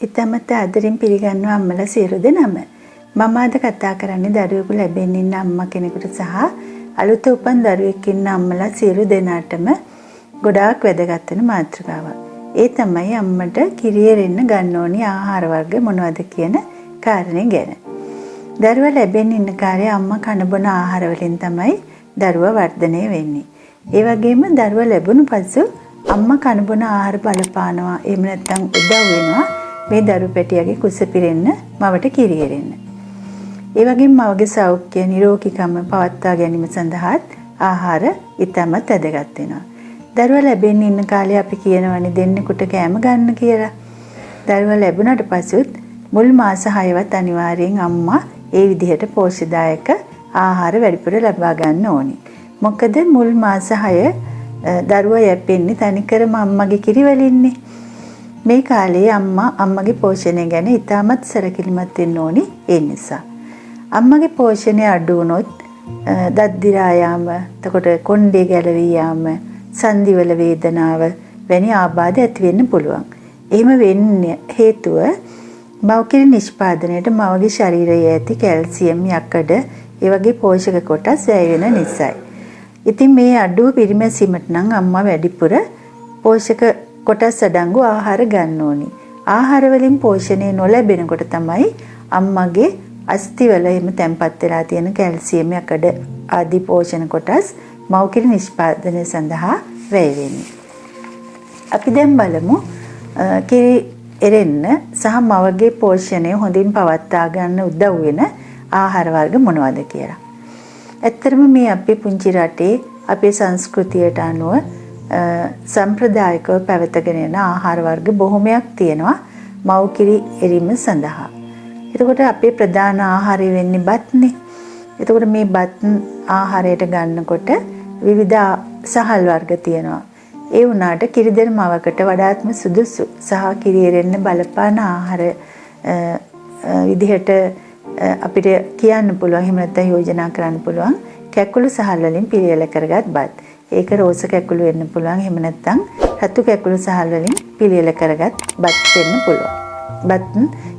ඉතාමත් ආදරෙන් පිළිගන්නවා අම්මලා සියලු දෙනාම. මම අද කතා කරන්නේ දරුවෙකු ලැබෙන්න ඉන්න අම්මා කෙනෙකුට සහ අලුත උපන් දරුවෙක් ඉන්න අම්මලා සියලු දෙනාටම ගොඩාක් වැදගත් වෙන මාතෘකාවක්. ඒ තමයි අම්මට කිරියෙරෙන්න ගන්න ඕනි ආහාර වර්ග මොනවද කියන කාරණේ ගැන. දරුවා ලැබෙන්න ඉන්න කාලේ අම්මා කන බොන ආහාර වලින් තමයි දරුවා වර්ධනය වෙන්නේ. ඒ වගේම දරුවා ලැබුණු පසු අම්මා කන බොන ආහාර බලපානවා. එහෙම නැත්නම් උදව් වෙනවා මේ දරු පැටියගේ කුස පිරෙන්න මවට කිරියෙරෙන්න. ඒ වගේම මවගේ සෞඛ්‍ය නිරෝගීකම පවත්වා ගැනීම සඳහාත් ආහාර ඉතාමත් වැදගත් වෙනවා. දරුවා ලැබෙන්න ඉන්න කාලේ අපි කියනවනේ දෙන්නෙකුට කෑම ගන්න කියලා. දරුවා ලැබුණාට පසුත් මුල් මාස 6වත් අනිවාර්යෙන් අම්මා ඒ විදිහට පෝෂ්‍යදායක ආහාර වැඩිපුර ලබා ගන්න ඕනි. මොකද මුල් මාස 6 දරුවා යැපෙන්නේ තනිකරම අම්මගේ කිරි වලින්නේ. මේ කාලේ අම්මගේ පෝෂණය ගැන ඉතාමත් සැලකිලිමත් වෙන්න ඕනි. ඒ නිසා අම්මගේ පෝෂණය අඩු වුණොත් දත් දිරා යාම, එතකොට කොණ්ඩේ ගැලවී යාම, සන්ධිවල වේදනාව වැනි ආබාධ ඇති වෙන්න පුළුවන්. එහෙම වෙන්න හේතුව මව්කිරි නිෂ්පාදනයේට මවගේ ශරීරයේ ඇති කැල්සියම්, යකඩ, ඒ වගේ පෝෂක කොටස් වැය වෙන නිසායි. ඉතින් මේ අඩුව පිරිමැසීමට නම් අම්මා වැඩිපුර පෝෂක කොටස් අඩංගු ආහාර ගන්න ඕනි. ආහාර වලින් පෝෂණය නොලැබෙනකොට තමයි අම්මගේ අස්තිවල එහෙම තැම්පත් වෙලා තියෙන කැල්සියම්, යකඩ ආදී පෝෂණ කොටස් මව්කිරි නිෂ්පාදනය සඳහා වැය වෙන්නේ. අපි දැන් බලමු කිරි එරෙන්න සහ මවගේ පෝෂණය හොඳින් පවත්වා ගන්න උදව් වෙන ආහාර වර්ග මොනවද කියලා. ඇත්තටම මේ අපේ පුංචි රටේ අපේ සංස්කෘතියට අනුව සම්ප්‍රදායිකව පැවතගෙන යන ආහාර වර්ග බොහොමයක් තියෙනවා මව්කිරි එරීම සඳහා. එතකොට අපේ ප්‍රධාන ආහාරය වෙන්නේ බත්නේ. එතකොට මේ බත් ආහාරයට ගන්නකොට විවිධ සහල් වර්ග තියෙනවා. ඒ වුණාට කිරි දෙන මවකට වඩාත්ම සුදුසු සහ කිරි එරෙන්න බලපාන ආහාර විදිහට අපිට කියන්න පුළුවන්. එහෙම නැත්නම් යෝජනා කරන්න පුළුවන් කැකුළු සහල් වලින් පිළියෙල කරගත් බත්. ඒක රෝස කැකුළු වෙන්න පුළුවන්. එහෙම නැත්නම් රතු කැකුළු සහල් වලින් පිළියෙල කරගත් බත් වෙන්න පුළුවන්. බත්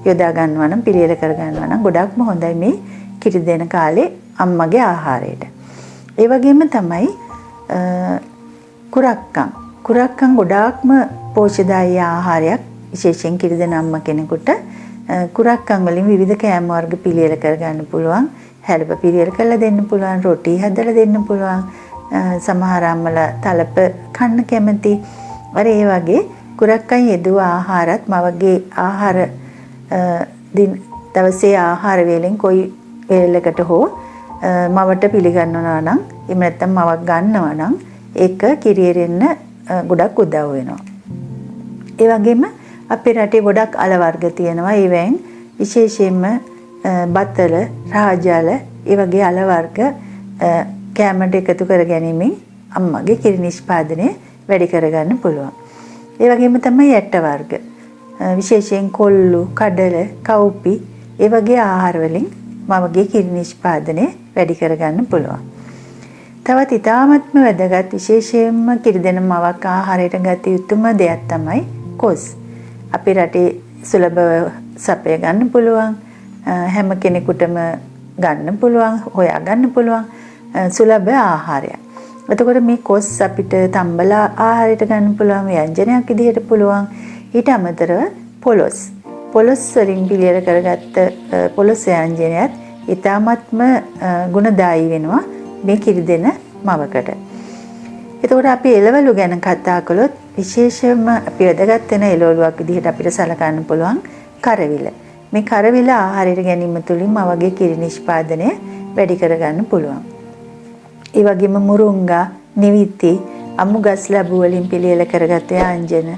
යොදා ගන්නවා නම් පිළියෙල කර ගන්නවා නම් ගොඩක්ම හොඳයි මේ කිරි දෙන කාලේ අම්මගේ ආහාරයට. ඒ වගේම තමයි කුරක්කන්. කුරක්කන් ගොඩාක්ම පෝෂ්‍යදායී ආහාරයක්. විශේෂයෙන් කිරි දෙන අම්මා කෙනෙකුට කුරක්කන් වලින් විවිධ කෑම වර්ග පිළියෙල කර ගන්න පුළුවන්. හැලප පිළියෙල කරලා දෙන්න පුළුවන්. රොටි හදලා දෙන්න පුළුවන්. සමහර අම්මලා තලප කන්න කැමති. අර ඒ වගේ කුරක්කන් යෙදුව ආහාරත් මවගේ ආහාර දවසේ ආහාර වේලෙන් කොයි වේලකට හෝ මවට පිළිගන්නවා නම් එහෙම නැත්නම් මවක් ගන්නවා නම් ඒක කිරියෙරෙන්න ගොඩක් උදව් වෙනවා. ඒ වගේම අපේ රටේ ගොඩක් අල වර්ග තියෙනවා. ඒවෙන් විශේෂයෙන්ම බතල, රාජාල, ඒ වගේ අල වර්ග කැමරට එකතු කර ගැනීමෙන් අම්මගේ කිරි නිෂ්පාදනය වැඩි කරගන්න පුළුවන්. ඒ වගේම තමයි ඇට වර්ග. විශේෂයෙන් කොල්ලු, කඩල, කව්පි ඒ වගේ ආහාර වලින් මවගේ කිරි නිෂ්පාදනය වැඩි කරගන්න පුළුවන්. තවත් ඉතාමත්ම වැදගත් විශේෂයෙන්ම කිරි දෙන මවක් ආහාරයට ගත යුතුම දෙයක් තමයි කොස්. අපේ රටේ සුලභව සපය ගන්න පුළුවන්. හැම කෙනෙකුටම ගන්න පුළුවන්, හොයා ගන්න පුළුවන් සුලභ ආහාරයක්. එතකොට මේ කොස් අපිට තම්බලා ආහාරයට ගන්න පුළුවන්, ව්‍යංජනයක් විදිහට පුළුවන්. ඊට අමතරව පොලොස් වලින් පිළියෙල කරගත්ත පොලොස් ව්‍යංජනයත් ඉතාමත්ම ගුණදායී වෙනවා මේ කිරි දෙන මවකට. එතකොට අපි එළවලු ගැන කතා කළොත් විශේෂයෙන්ම අපි වැදගත් වෙන එළවලුවක් විදිහට අපිට සලකන්න පුළුවන් කරවිල. මේ කරවිල ආහාරයට ගැනීම තුළින් මවගේ කිරි නිෂ්පාදනය වැඩි කරගන්න පුළුවන්. ඒ වගේම මුරුංගා, නිවිති, අමුගස් ලැබු වලින් පිළියෙල කරගත් ව්‍යංජන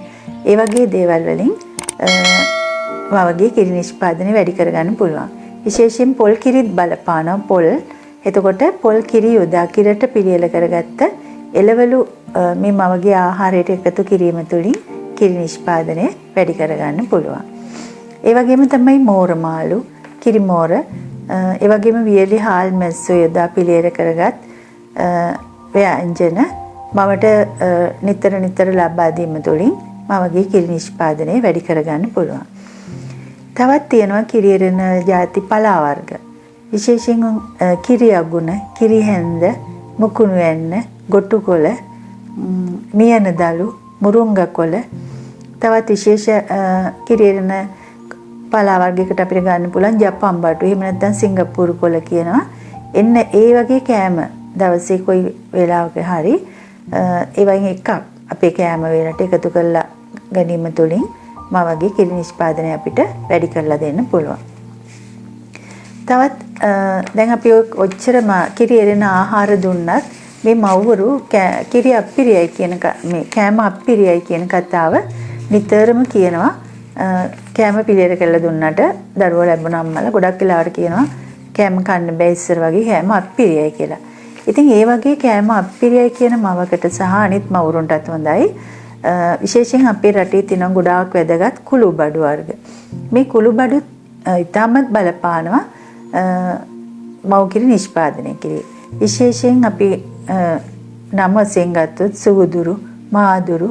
ඒ වගේ දේවල් වලින් මවගේ කිරි නිෂ්පාදනය වැඩි කරගන්න පුළුවන්. විශේෂයෙන් පොල් කිරිත් බලපානවා. පොල් එතකොට පොල් කිරි යොදා කිරට පිළියෙල කරගත්ත එළවලු මේ මවගේ ආහාරයට එකතු කිරීම තුළින් කිරි නිෂ්පාදනය වැඩි කරගන්න පුළුවන්. ඒ වගේම තමයි මෝර මාළු, කිරි මෝර, ඒ වගේම වියලි හාල් මැස්සෝ යොදා පිළියෙල කරගත් ව්‍යංජන මවට නිතර ලබා දීම තුළින් මවගේ කිරි නිෂ්පාදනය වැඩි කරගන්න පුළුවන්. තවත් තියෙනවා කිරි එරෙන ಜಾති පලා වර්ග. විශේෂයෙන් කිරි අගුණ, කිරි හැන්ද, මුකුණු වෙන්න, ගොටුකොළ, මියන දලු, මුරුංගා කොළ තවත් විශේෂ කිරි එරෙන පලා වර්ගයකට අපිට ගන්න පුළුවන් ජපන් බටු. එහෙම නැත්නම් සිංගප්පූරු කොළ කියනවා. එන්න ඒ වගේ කෑම දවසේ කොයි වෙලාවක හරි ඒ වගේ එකක් අපේ කෑම වේලට එකතු කරලා ගැනීම තුළින් වගේ කිරි නිෂ්පාදනය අපිට වැඩි කරලා දෙන්න පුළුවන්. තවත් දැන් අපි ඔච්චරම කිරි එරෙන ආහාර දුන්නත් මේ මව්වරු කිරි අප්පිරියයි කියන මේ කෑම අප්පිරියයි කියන කතාව නිතරම කියනවා. කෑම පිළියෙල කරලා දුන්නට දරුවෝ ලැබුණ අම්මලා ගොඩක් වෙලාවට කියනවා කෑම කන්න බෑ ඉස්සර වගේ කෑම අප්පිරියයි කියලා. ඉතින් ඒ වගේ කෑම අප්පිරියයි කියන මවකට සහ අනිත් මවුරුන්ටත් හොඳයි. විශේෂයෙන් අපේ රටේ තියෙන ගොඩාක් වැදගත් කුළු බඩු වර්ග. මේ කුළු බඩු ඉතාමත් බලපානවා මව්කිරි නිෂ්පාදනය කිරීම. විශේෂයෙන් අපි නම් වශයෙන් ගත්තොත් සුවදුරු, මාදුරු,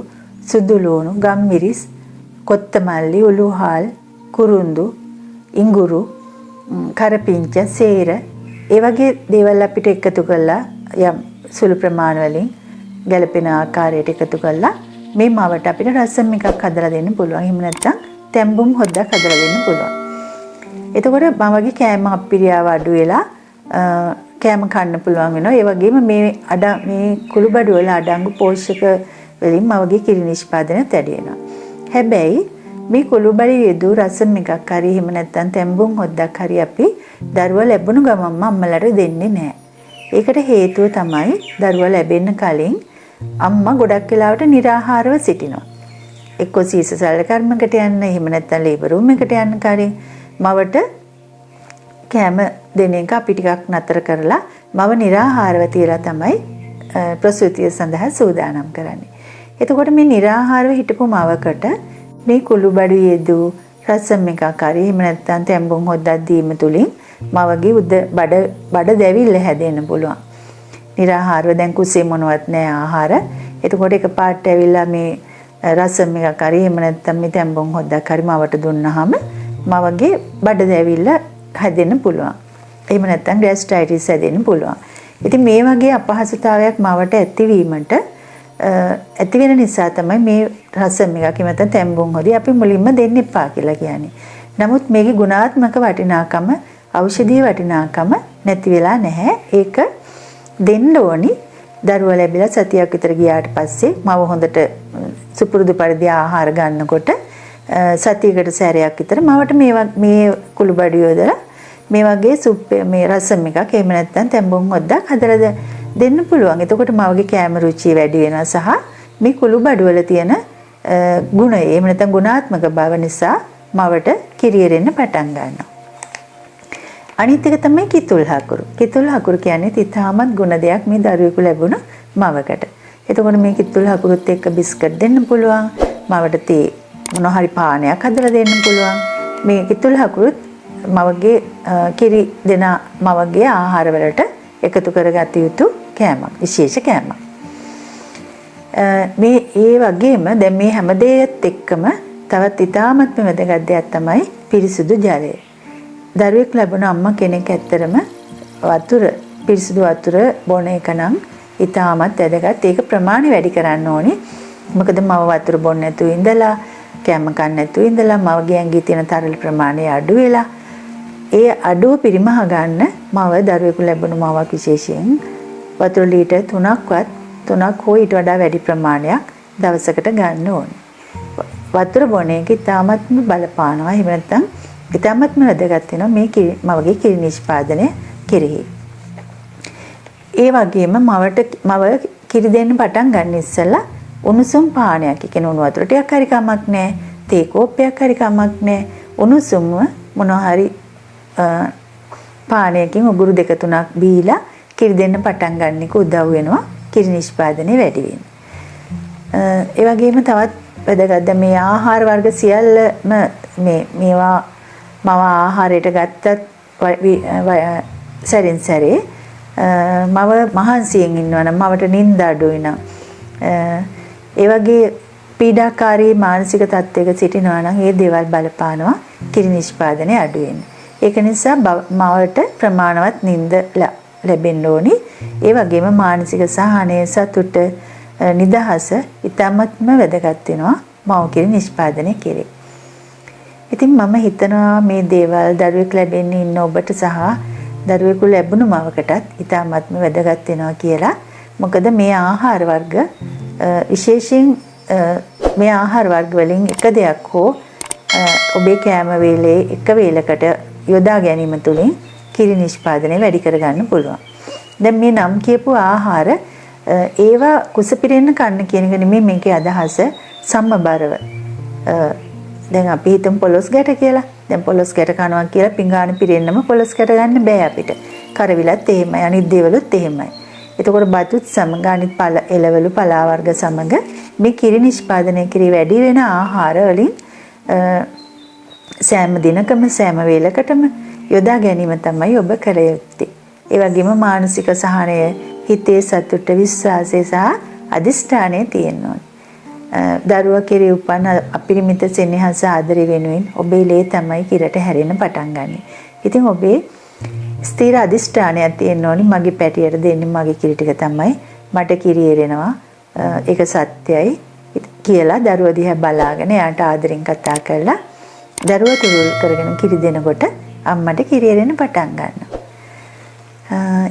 සුදුලූණු, ගම්මිරිස්, කොත්තමල්ලි, උළුහාල්, කුරුඳු, ඉඟුරු, කරපිංච, සේර ඒ වගේ දේවල් අපිට එකතු කරලා යම් සුළු ප්‍රමාණ වලින් ගැළපෙන ආකාරයට එකතු කරලා මේ මවට අපිට රසම් එකක් හදලා දෙන්න පුළුවන්. එහෙම නැත්නම් තැඹුම් හොද්දක් හදලා දෙන්න පුළුවන්. එතකොට මවගේ කෑම අප්පිරියාව අඩු වෙලා කෑම කන්න පුළුවන් වෙනවා. ඒ වගේම මේ කුළුබඩු වල අඩංගු පෝෂක වලින් මවගේ කිරි නිෂ්පාදනයත් වැඩි වෙනවා. හැබැයි මේ කුළුබඩු යෙදු රසම් එකක් හරි එහෙම නැත්නම් තැඹුම් හොද්දක් හරි අපි දරුවා ලැබුණු ගමන්ම අම්මලාට දෙන්නේ නැහැ. ඒකට හේතුව තමයි දරුවා ලැබෙන්න කලින් අම්මා ගොඩක් වෙලාවට निराहारව සිටිනවා. එක්ක සීසසල කර්මකට යන්න, එහෙම නැත්නම් ලේබර් රූම් එකට යන්න කලින් මවට කෑම දෙන එක අපි ටිකක් නතර කරලා මව निराहारව තියලා තමයි ප්‍රසූතිය සඳහා සූදානම් කරන්නේ. එතකොට මේ निराहारව හිටපු මවකට මේ කුළුබඩු යෙදු රසම් එකක් හරි එහෙම නැත්නම් තැඹුම් හොද්දක් දීම තුලින් මවගේ බඩ දැවිල්ල හැදෙන්න පුළුවන්. निराहारව දැන් කුසේ මොනවත් නැහැ ආහාර. එතකොට එකපාරට ඇවිල්ලා මේ රසම් එකක් හරි එහෙම නැත්නම් මේ තැඹුම් හොද්දක් හරි මවට දුන්නාම මවගේ බඩ දැවිල්ල හැදෙන්න පුළුවන්. එහෙම නැත්නම් ගෑස්ට්‍රයිටිස් හැදෙන්න පුළුවන්. ඉතින් මේ වගේ අපහසුතාවයක් මවට ඇතිවීමට ඇති වෙන නිසා තමයි මේ රසම් එකක් නැත්නම් තැඹුම් හොදි අපි මුලින්ම දෙන්න එපා කියලා කියන්නේ. නමුත් මේකේ ගුණාත්මක වටිනාකම, ඖෂධීය වටිනාකම නැති වෙලා නැහැ. ඒක දෙන්න ඕනි. දරුවා ලැබිලා සතියක් විතර ගියාට පස්සේ මව හොඳට සුපුරුදු පරිදි ආහාර ගන්නකොට සතියකට සැරයක් විතර මවට මේ කුළුබඩු යොදලා මේ වගේ මේ රසම් එකක් එහෙම නැත්නම් තැඹුම් හොද්දක් හදලා දෙන්න පුළුවන්. එතකොට මවගේ කෑම රුචිය වැඩි වෙනවා සහ මේ කුළුබඩු වල තියෙන ගුණය එහෙම නැත්නම් ගුණාත්මක බව නිසා මවට කිරි එරෙන්න පටන් ගන්නවා. අනිත් එක තමයි කිතුල් හකුරු. කිතුල් හකුරු කියන්නේ ඉතාමත් ගුණ දෙයක් මේ දරුවෙකු ලැබුණ මවකට. එතකොට මේ කිතුල් හකුරුත් එක්ක බිස්කට් දෙන්න පුළුවන්. මවට තේ මොන හරි පානයක් හදලා දෙන්න පුළුවන්. මේ කිතුල් හකුරුත් මවගේ කිරි දෙන මවගේ ආහාර වලට එකතු කරගත යුතු කෑමක්, විශේෂ කෑමක්. මේ ඒ වගේම දැන් මේ හැම දෙයත් එක්කම තවත් ඉතාමත්ම වැදගත් දෙයක් තමයි පිරිසිදු ජලය. දරුවෙක් ලැබුණ අම්මා කෙනෙක් ඇත්තරම පිරිසිදු වතුර බොන එක නම් ඉතාමත් වැදගත්. ඒක ප්‍රමාණය වැඩි කරන්න ඕනේ. මොකද මව වතුර බොන්නේ නැතුව ඉඳලා, කැම කන්න නැතුව ඉඳලා මවගේ ඇඟේ තියෙන තරල ප්‍රමාණය අඩු වෙලා ඒ අඩුව පිරිමහ ගන්න මව දරුවෙකු ලැබුණු මවක් විශේෂයෙන් වතුර ලීටර් 3ක් හෝ ඊට වඩා වැඩි ප්‍රමාණයක් දවසකට ගන්න ඕනේ. වතුර බොන එක ඉතාමත්ම බලපානවා. එහෙම නැත්නම් ඉතාමත්ම වැදගත් වෙනවා මේ මවගේ කිරි නිෂ්පාදනය කෙරෙහි. ඒ වගේම මව කිරි දෙන්න පටන් ගන්න ඉස්සෙල්ලා උණුසුම් පානයක්, ඒ කියන්නේ උණු වතුර ටිකක් හරි කමක් නැහැ, තේ කෝප්පයක් හරි කමක් නැහැ, උණුසුම්ව මොනවා හරි පානයකින් උගුරු 2-3ක් බීලා කිරි දෙන්න පටන් ගන්න එක උදව් වෙනවා කිරි නිෂ්පාදනය වැඩි වෙන්න. ඒ වගේම තවත් වැදගත් මේ ආහාර වර්ග සියල්ලම මේවා මව ආහාරයට ගත්තත් සැරින් සැරේ මව මහන්සියෙන් ඉන්නවා නම් මවට නිින්ද අඩුයි නම් ඒ වගේ පීඩාකාරී මානසික තත්ත්වයක සිටිනවා නම් ඒ දේවල් බලපානවා කිරි නිෂ්පාදනය අඩු වෙන්න. ඒක නිසා මවට ප්‍රමාණවත් නිින්ද ලැබෙන්න ඕනි. ඒ වගේම මානසික සහනය, සතුට, නිදහස ඉතාමත්ම වැදගත් වෙනවා මව්කිරි නිෂ්පාදනය කෙරේ. ඉතින් මම හිතනවා මේ දේවල් දරුවෙක් ලැබෙන්න ඉන්න ඔබට සහ දරුවෙකු ලැබුණු මවකටත් ඉතාමත්ම වැදගත් වෙනවා කියලා. මොකද මේ ආහාර වර්ග විශේෂයෙන් මේ ආහාර වර්ග වලින් එක දෙයක් හෝ ඔබේ කෑම වේලේ එක වේලකට යොදා ගැනීම තුළින් කිරි නිෂ්පාදනය වැඩි කරගන්න පුළුවන්. දැන් මේ නම් කියපු ආහාර ඒවා කුස පිරෙන්න කන්න කියන එක නෙමෙයි මේකේ අදහස. සමබරව දැන් අපි හිතමු පොලොස් ගැට කියලා. දැන් පොලොස් ගැට කනවා කියලා පිඟාන පිරෙන්නම පොලොස් ගැට ගන්න බෑ අපිට. කරවිලත් එහෙමයි, අනිත් දේවලුත් එහෙමයි. එතකොට බතුත් සමග අනිත් එළවලු පලා වර්ග සමග මේ කිරි නිෂ්පාදනය කිරි වැඩි වෙන ආහාර වලින් සෑම දිනකම සෑම වේලකටම යොදා ගැනීම තමයි ඔබ කළ යුත්තේ. ඒ වගේම මානසික සහනය, හිතේ සතුට, විශ්වාසය සහ අදිෂ්ඨානය තියෙන්න ඕනේ. දරුවා කෙරේ උපන් අපරිමිත සෙනෙහස ආදරය වෙනුවෙන් ඔබේ ලේ තමයි කිරට හැරෙන්න පටන් ගන්න. ඉතින් ඔබේ ස්ථිර අදිෂ්ඨානයක් තියෙන්න ඕනි. මගේ පැටියට දෙන්නේ මගේ කිරි ටික තමයි. මට කිරි එරෙනවා. ඒක සත්‍යයි කියලා දරුවා දිහා බලාගෙන එයාට ආදරෙන් කතා කරලා දරුවා තුරුල් කරගෙන කිරි දෙනකොට අම්මට කිරි එරෙන්න පටන් ගන්නවා.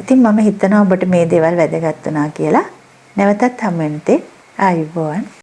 ඉතින් මම හිතනවා ඔබට මේ දේවල් වැදගත් වුණා කියලා. නැවතත් හමු වෙනතේ ආයුබෝවන්.